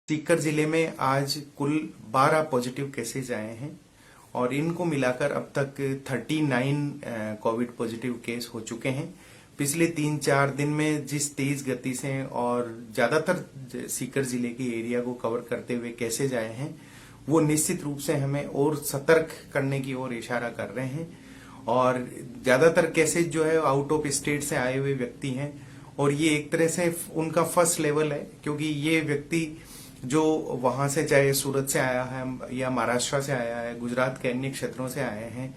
सीकर जिले में आज कुल 12 पॉजिटिव केसेस आए हैं और इनको मिलाकर अब तक 39 कोविड पॉजिटिव केस हो चुके हैं। पिछले 3-4 दिन में जिस तेज गति से और ज्यादातर सीकर जिले के एरिया को कवर करते हुए केसेज आए हैं, वो निश्चित रूप से हमें और सतर्क करने की ओर इशारा कर रहे हैं। और ज्यादातर केसेज जो है आउट ऑफ स्टेट से आए हुए व्यक्ति हैं और ये एक तरह से उनका फर्स्ट लेवल है, क्योंकि ये व्यक्ति जो वहां से चाहे सूरत से आया है या महाराष्ट्र से आया है, गुजरात के अन्य क्षेत्रों से आए हैं,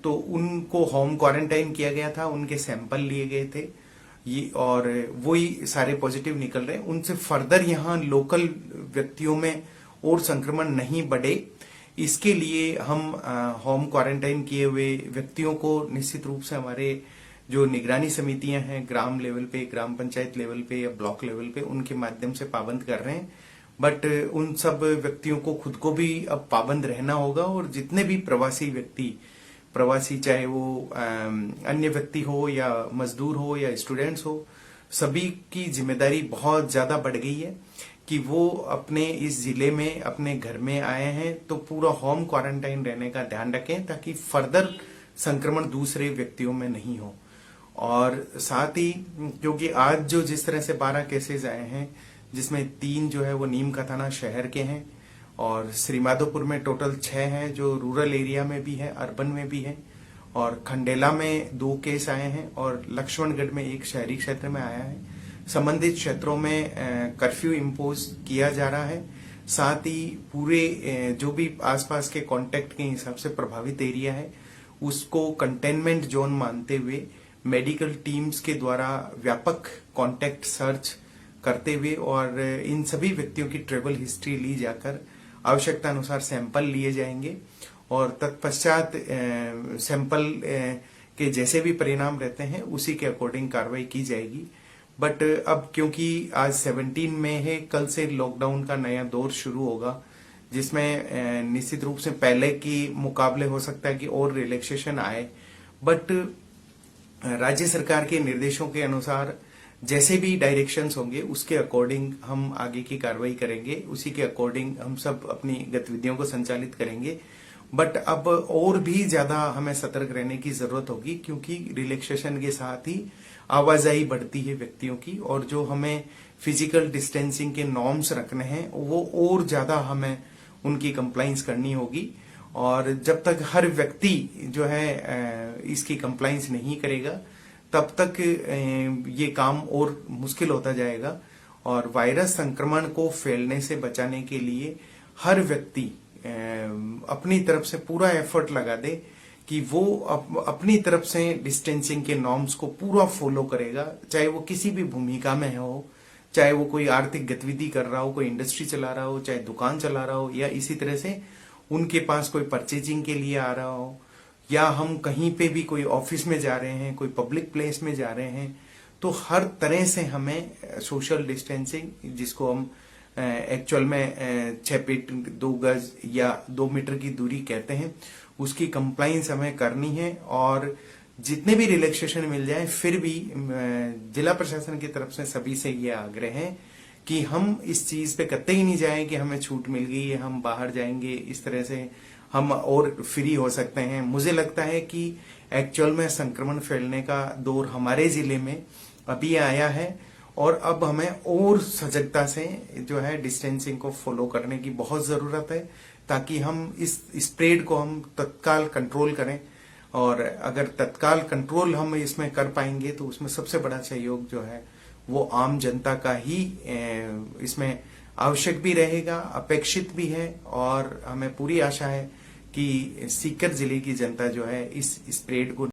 तो उनको होम क्वारंटाइन किया गया था, उनके सैंपल लिए गए थे ये और वही सारे पॉजिटिव निकल रहे हैं। उनसे फर्दर यहाँ लोकल व्यक्तियों में और संक्रमण नहीं बढ़े, इसके लिए हम होम क्वारंटाइन किए हुए व्यक्तियों को निश्चित रूप से हमारे जो निगरानी समितियां हैं ग्राम लेवल पे, ग्राम पंचायत लेवल पे या ब्लॉक लेवल पे, उनके माध्यम से पाबंद कर रहे हैं। बट उन सब व्यक्तियों को खुद को भी अब पाबंद रहना होगा और जितने भी प्रवासी चाहे वो अन्य व्यक्ति हो या मजदूर हो या स्टूडेंट्स हो, सभी की जिम्मेदारी बहुत ज्यादा बढ़ गई है कि वो अपने इस जिले में अपने घर में आए हैं तो पूरा होम क्वारंटाइन रहने का ध्यान रखें ताकि फर्दर संक्रमण दूसरे व्यक्तियों में नहीं हो। और साथ ही क्योंकि आज जो जिस तरह से 12 केसेस आए हैं, जिसमें 3 जो है वो नीम का थाना शहर के हैं और श्रीमाधोपुर में टोटल 6 हैं जो रूरल एरिया में भी है, अर्बन में भी है, और खंडेला में 2 केस आए हैं और लक्ष्मणगढ़ में 1 शहरी क्षेत्र में आया है। संबंधित क्षेत्रों में कर्फ्यू इम्पोज किया जा रहा है। साथ ही पूरे जो भी आसपास के कॉन्टेक्ट के हिसाब से प्रभावित एरिया है उसको कंटेनमेंट जोन मानते हुए मेडिकल टीम्स के द्वारा व्यापक कॉन्टेक्ट सर्च करते हुए और इन सभी व्यक्तियों की ट्रेवल हिस्ट्री ली जाकर आवश्यकता अनुसार सैंपल लिए जाएंगे और तत्पश्चात सैंपल के जैसे भी परिणाम रहते हैं उसी के अकॉर्डिंग कार्रवाई की जाएगी। बट अब क्योंकि आज 17 मई है, कल से लॉकडाउन का नया दौर शुरू होगा, जिसमें निश्चित रूप से पहले की मुकाबले हो सकता है कि और रिलैक्सेशन आए। बट राज्य सरकार के निर्देशों के अनुसार जैसे भी डायरेक्शंस होंगे उसके अकॉर्डिंग हम आगे की कार्रवाई करेंगे, उसी के अकॉर्डिंग हम सब अपनी गतिविधियों को संचालित करेंगे। बट अब और भी ज्यादा हमें सतर्क रहने की जरूरत होगी, क्योंकि रिलैक्सेशन के साथ ही आवाजाही बढ़ती है व्यक्तियों की और जो हमें फिजिकल डिस्टेंसिंग के नॉर्म्स रखने हैं वो और ज्यादा हमें उनकी कंप्लाइंस करनी होगी। और जब तक हर व्यक्ति जो है इसकी कंप्लाइंस नहीं करेगा तब तक ये काम और मुश्किल होता जाएगा। और वायरस संक्रमण को फैलने से बचाने के लिए हर व्यक्ति अपनी तरफ से पूरा एफर्ट लगा दे कि वो अपनी तरफ से डिस्टेंसिंग के नॉर्म्स को पूरा फॉलो करेगा, चाहे वो किसी भी भूमिका में हो, चाहे वो कोई आर्थिक गतिविधि कर रहा हो, कोई इंडस्ट्री चला रहा हो, चाहे दुकान चला रहा हो, या इसी तरह से उनके पास कोई परचेजिंग के लिए आ रहा हो, या हम कहीं पे भी कोई ऑफिस में जा रहे हैं, कोई पब्लिक प्लेस में जा रहे हैं, तो हर तरह से हमें सोशल डिस्टेंसिंग, जिसको हम एक्चुअल में 6 फीट 2 गज या 2 मीटर की दूरी कहते हैं, उसकी कंप्लाइंस हमें करनी है। और जितने भी रिलैक्सेशन मिल जाए, फिर भी जिला प्रशासन की तरफ से सभी से ये आग्रह है कि हम इस चीज पे कतई नहीं जाए कि हमें छूट मिल गई है, हम बाहर जाएंगे, इस तरह से हम और फ्री हो सकते हैं। मुझे लगता है कि एक्चुअल में संक्रमण फैलने का दौर हमारे जिले में अभी आया है और अब हमें और सजगता से जो है डिस्टेंसिंग को फॉलो करने की बहुत जरूरत है, ताकि हम इस स्प्रेड को हम तत्काल कंट्रोल करें। और अगर तत्काल कंट्रोल हम इसमें कर पाएंगे तो उसमें सबसे बड़ा सहयोग जो है वो आम जनता का ही इसमें आवश्यक भी रहेगा, अपेक्षित भी है। और हमें पूरी आशा है कि सीकर जिले की जनता जो है इस स्प्रेड को